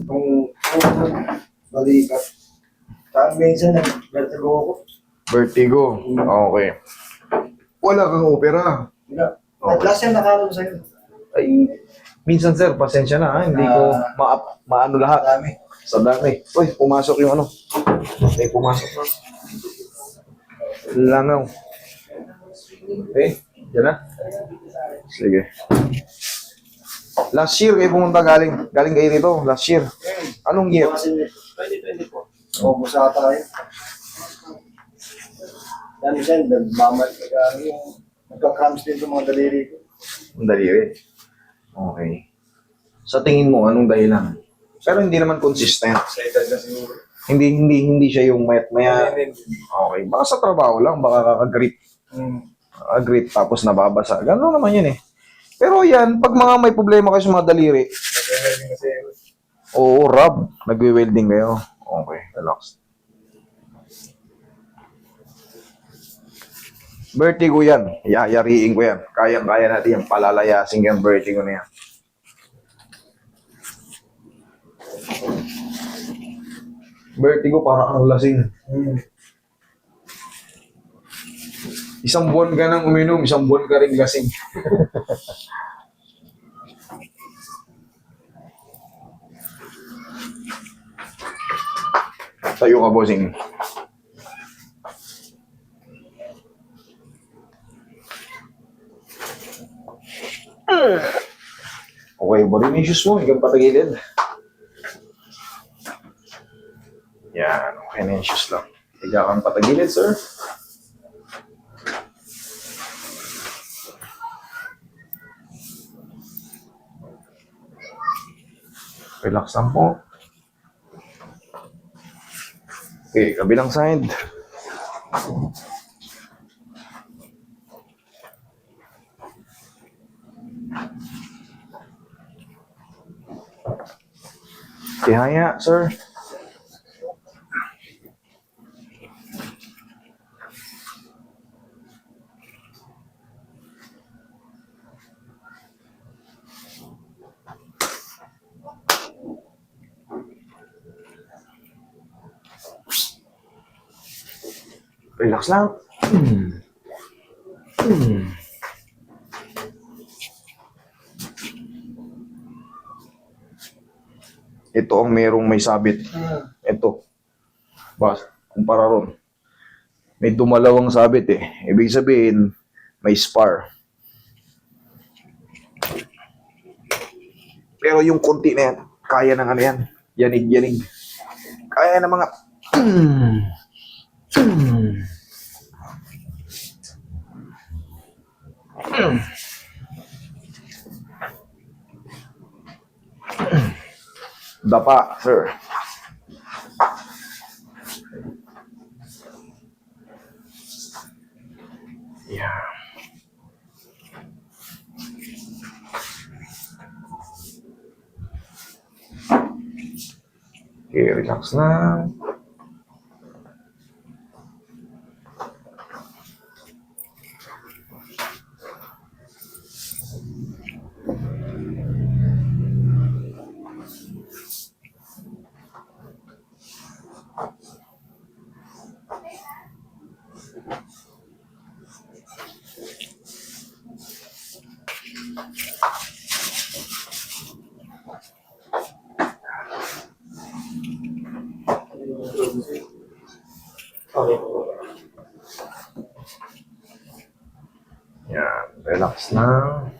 Kung balikat. Saan minsan nag-vertigo ako. Vertigo. Okay. Wala kang opera. Wala. Okay. Last time nakakaroon sa'yo. Ay, minsan sir, pasensya na ha. Hindi ko maano lahat. Dami. Sa dami. Uy, pumasok yung ano. May pumasok na. Langaw. Okay, dyan na. Sige. Last year kayo pumunta galing kayo rito. Last year. Anong year? Kasi 2024. August ata tayo. Dami siya, nagka-cramps din sa mga daliri ko. Ang daliri. Okay. Sa tingin mo, anong dahilan? Pero hindi naman consistent. Sa edad na siguro. Hindi siya yung mayat-maya. Okay. Baka sa trabaho lang, baka kakagrip. Grip tapos nababasa. Gano'n naman yun eh. Pero yan, pag mga may problema kayo sa mga daliri, oo, rub. Nagwe-welding kayo. Okay, relax. Vertigo yan. Yayariin ko yan. Kayang-kaya natin yan. Palalayasin yung vertigo na yan. Vertigo para kang lasing. Isang buwan ka nang uminom, isang buwan ka rin lasing. Tayo ka, bossing. Okay, body issues mo, hanggang patagilid. Yan, okay na issues lang. Higa kang patagilid, sir. Relax lang po. Okay, kabilang side. Tihaya, sir. Relax lang. Ito ang merong may sabit. Ito. Bas, kumpara ron. May dumalawang sabit eh. Ibig sabihin, may spar. Pero yung konti na yan, kaya ng ano yan. Yanig. Kaya ng mga... Dapa, sir. Yeah. Okay, relax lang. Okay. Yan, relax lang.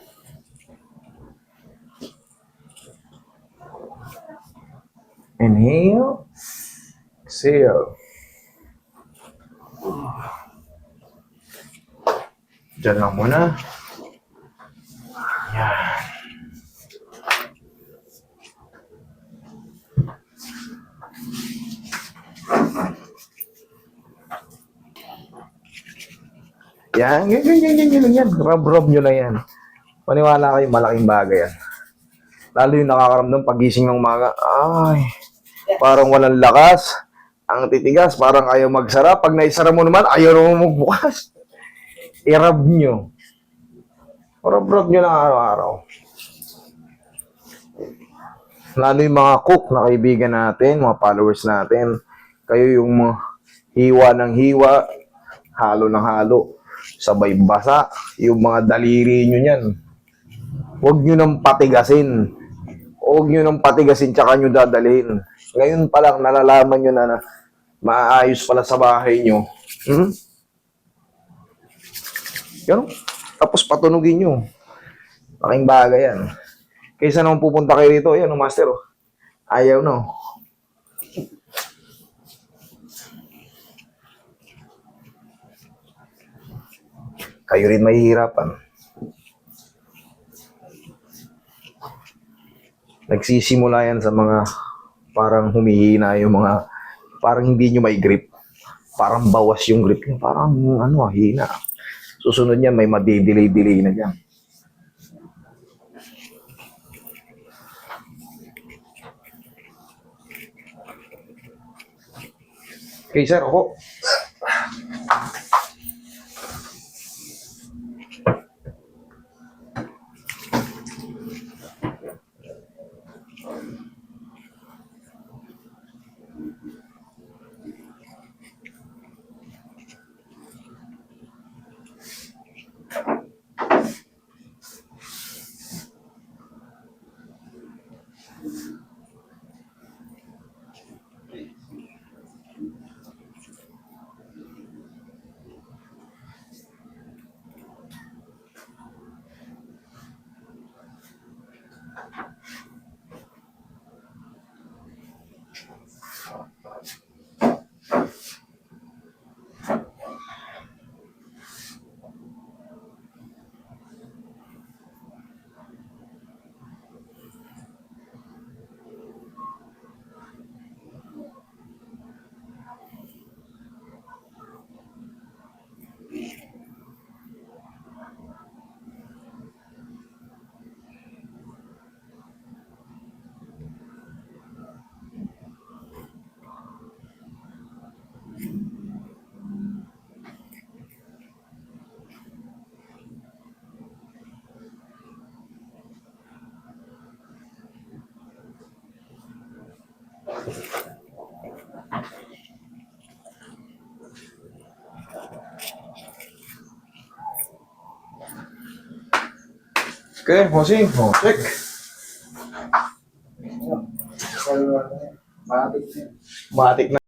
Inhale. Exhale. Diyan lang muna. Yan. Yan, ganyan. Rub nyo na yan. Paniwala kayo, malaking bagay yan. Lalo yung nakakaramdam pagising ng umaga. Ay, parang walang lakas. Ang titigas, parang ayaw magsara. Pag naisara mo naman, ayaw naman magbukas. I-rub nyo. Rub nyo lang araw-araw. Lalo yung mga cook na kaibigan natin, mga followers natin. Kayo yung mga hiwa ng hiwa, halo ng halo, sabay basa, yung mga daliri nyo yan. Huwag nyo nang patigasin. Huwag nyo nang patigasin tsaka nyo dadalhin. Ngayon pa lang nalalaman nyo na maayos pala sa bahay nyo. Hmm? Yan. Tapos patunugin nyo. Laking bagay yan. Kaysa naman pupunta kayo dito, ayan, master, oh. Ayaw, no? Kayo rin mahihirapan. Nagsisimula yan sa mga parang humihina yung mga, parang hindi nyo may grip. Parang bawas yung grip nyo. Parang, hina. Susunod niyan, may madidelay-delay na dyan. Okay, sir, ako. Okay, bossing. Oh, check. Matik na. Matik na.